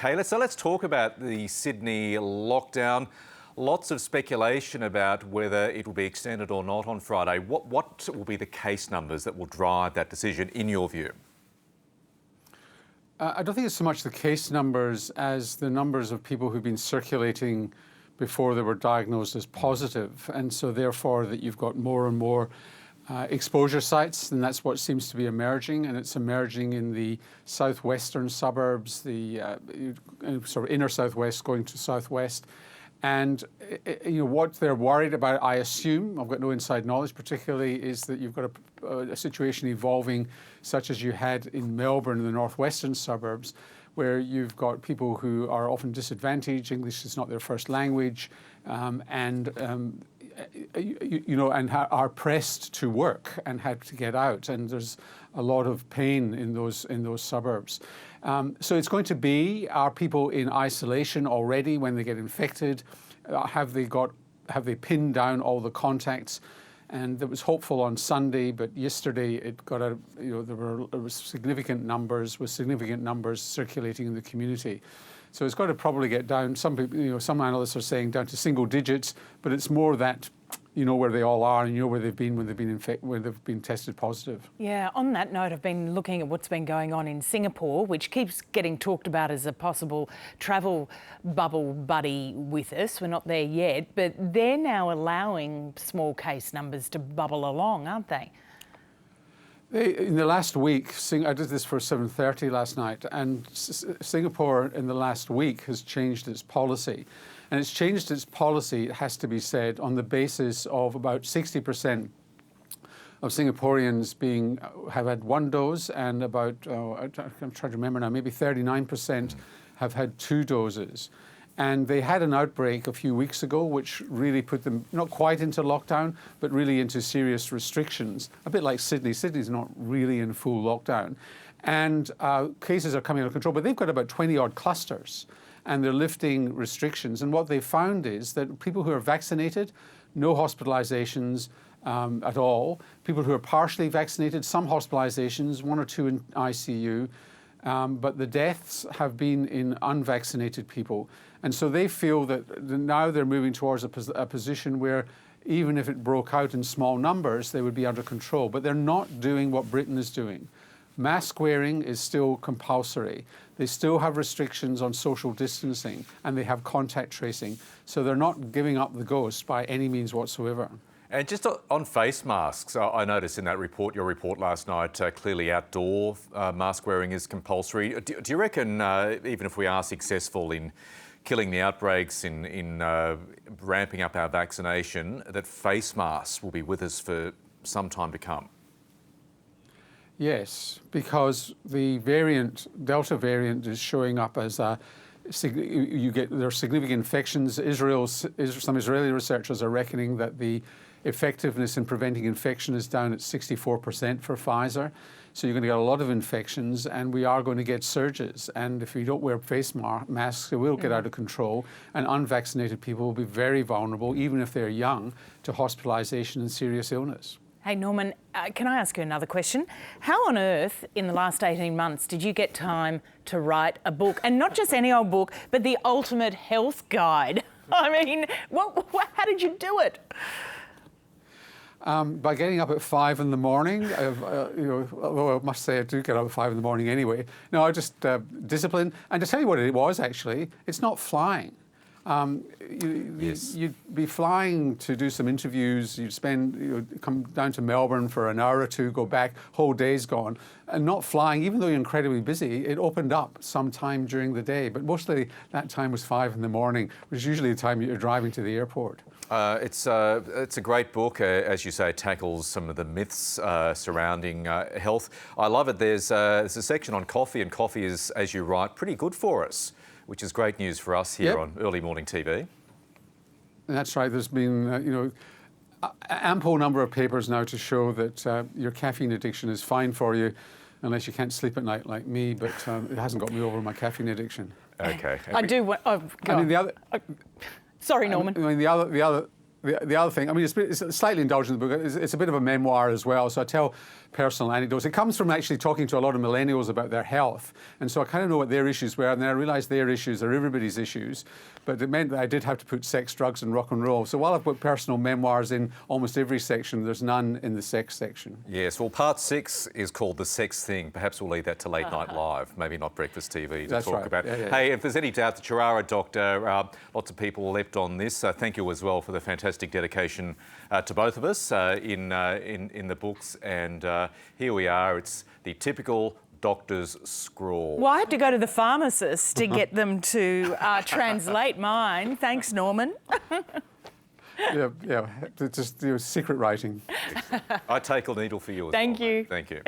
Kayla, so let's talk about the Sydney lockdown. Lots of speculation about whether it will be extended or not on Friday. What will be the case numbers that will drive that decision, in your view? I don't think it's so much the case numbers as the numbers of people who've been circulating before they were diagnosed as positive. And so therefore that you've got more and more exposure sites, and that's what seems to be emerging, and it's emerging in the southwestern suburbs, the sort of inner southwest going to southwest. And what they're worried about, I assume, I've got no inside knowledge particularly, is that you've got a situation evolving such as you had in Melbourne in the northwestern suburbs, where you've got people who are often disadvantaged, English is not their first language, and are pressed to work and had to get out, and there's a lot of pain in those suburbs. So it's going to be, are people in isolation already when they get infected? Have they pinned down all the contacts? And it was hopeful on Sunday, but yesterday it got there were significant numbers circulating in the community. So it's got to probably get down. Some people, some analysts are saying down to single digits, but it's more that you know where they all are and you know where they've been when they've been tested positive. Yeah, on that note, I've been looking at what's been going on in Singapore, which keeps getting talked about as a possible travel bubble buddy with us. We're not there yet, but they're now allowing small case numbers to bubble along, aren't they? In the last week, I did this for 7:30 last night, and Singapore in the last week has changed its policy. And it's changed its policy, it has to be said, on the basis of about 60% of Singaporeans have had one dose, and about, I'm trying to remember now, maybe 39% have had 2 doses. And they had an outbreak a few weeks ago, which really put them not quite into lockdown, but really into serious restrictions. A bit like Sydney. Sydney's not really in full lockdown. And cases are coming under control, but they've got about 20-odd clusters, and they're lifting restrictions. And what they found is that people who are vaccinated, no hospitalizations at all. People who are partially vaccinated, some hospitalizations, 1 or 2 in ICU. But the deaths have been in unvaccinated people. And so they feel that now they're moving towards a position where even if it broke out in small numbers, they would be under control. But they're not doing what Britain is doing. Mask wearing is still compulsory. They still have restrictions on social distancing, and they have contact tracing. So they're not giving up the ghost by any means whatsoever. And just on face masks, I noticed in that report, your report last night, clearly outdoor mask wearing is compulsory. Do you reckon, even if we are successful in killing the outbreaks, in ramping up our vaccination, that face masks will be with us for some time to come? Yes, because the Delta variant is showing up as there are significant infections. Some Israeli researchers are reckoning that the effectiveness in preventing infection is down at 64% for Pfizer. So you're going to get a lot of infections, and we are going to get surges. And if you don't wear face masks, it will get out of control. And unvaccinated people will be very vulnerable, even if they're young, to hospitalization and serious illness. Hey Norman, can I ask you another question? How on earth, in the last 18 months, did you get time to write a book? And not just any old book, but the ultimate health guide. I mean, how did you do it? By getting up at 5 in the morning, although I must say I do get up at 5 in the morning anyway. No, I just discipline. And to tell you what it was, actually, it's not flying. You'd be flying to do some interviews, you'd come down to Melbourne for an hour or 2, go back, whole day's gone. And not flying, even though you're incredibly busy, it opened up some time during the day. But mostly that time was 5 in the morning, which is usually the time you're driving to the airport. It's a great book, as you say, it tackles some of the myths surrounding health. I love it. There's a section on coffee, and coffee is, as you write, pretty good for us, which is great news for us here on Early Morning TV. That's right. There's been, ample number of papers now to show that your caffeine addiction is fine for you, unless you can't sleep at night like me, but it hasn't got me over my caffeine addiction. Okay. I do want... Oh, go on. The other... Sorry, Norman. The the other thing, I mean, it's slightly indulgent in the book. It's a bit of a memoir as well. So I tell personal anecdotes. It comes from actually talking to a lot of millennials about their health. And so I kind of know what their issues were. And then I realised their issues are everybody's issues. But it meant that I did have to put sex, drugs and rock and roll. So while I've put personal memoirs in almost every section, there's none in the sex section. Yes, well, part 6 is called The Sex Thing. Perhaps we'll leave that to Late Night Live, maybe not Breakfast TV, to talk about. Yeah, yeah. Hey, if there's any doubt that you are a doctor, lots of people leapt on this. Thank you as well for the fantastic dedication to both of us in the books. And here we are. It's the typical doctor's scrawl. Well, I had to go to the pharmacist to get them to translate mine. Thanks, Norman. Yeah, just secret writing. I take a needle for you as well. Thank you. Mate. Thank you.